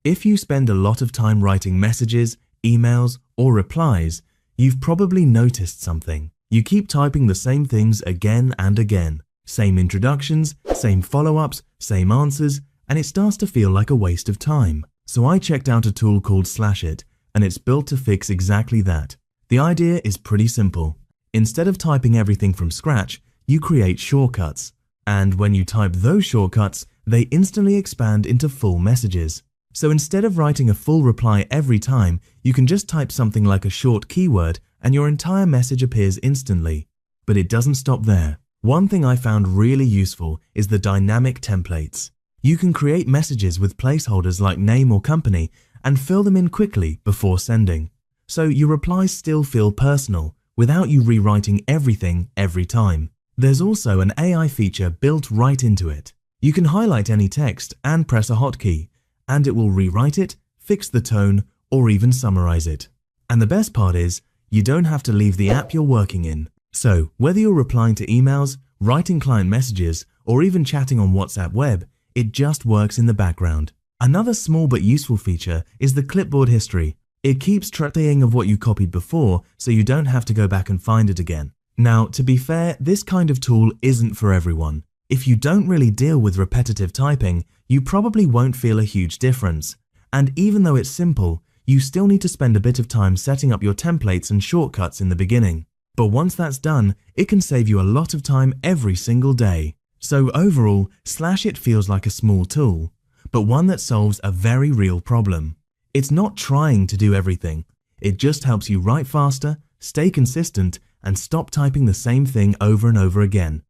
If you spend a lot of time writing messages, emails, or replies, you've probably noticed something. You keep typing the same things again and again. Same introductions, same follow-ups, same answers, and it starts to feel like a waste of time. So I checked out a tool called Slashit, and it's built to fix exactly that. The idea is pretty simple. Instead of typing everything from scratch, you create shortcuts. And when you type those shortcuts, they instantly expand into full messages. So instead of writing a full reply every time, you can just type something like a short keyword and your entire message appears instantly. But it doesn't stop there. One thing I found really useful is the dynamic templates. You can create messages with placeholders like name or company and fill them in quickly before sending. So your replies still feel personal without you rewriting everything every time. There's also an AI feature built right into it. You can highlight any text and press a hotkey, and it will rewrite it, fix the tone, or even summarize it. And the best part is, you don't have to leave the app you're working in. So whether you're replying to emails, writing client messages, or even chatting on WhatsApp web, it just works in the background. Another small but useful feature is the clipboard history. It keeps track of what you copied before, so you don't have to go back and find it again. Now, to be fair, this kind of tool isn't for everyone. If you don't really deal with repetitive typing, you probably won't feel a huge difference. And even though it's simple, you still need to spend a bit of time setting up your templates and shortcuts in the beginning. But once that's done, it can save you a lot of time every single day. So overall, Slashit feels like a small tool, but one that solves a very real problem. It's not trying to do everything. It just helps you write faster, stay consistent, and stop typing the same thing over and over again.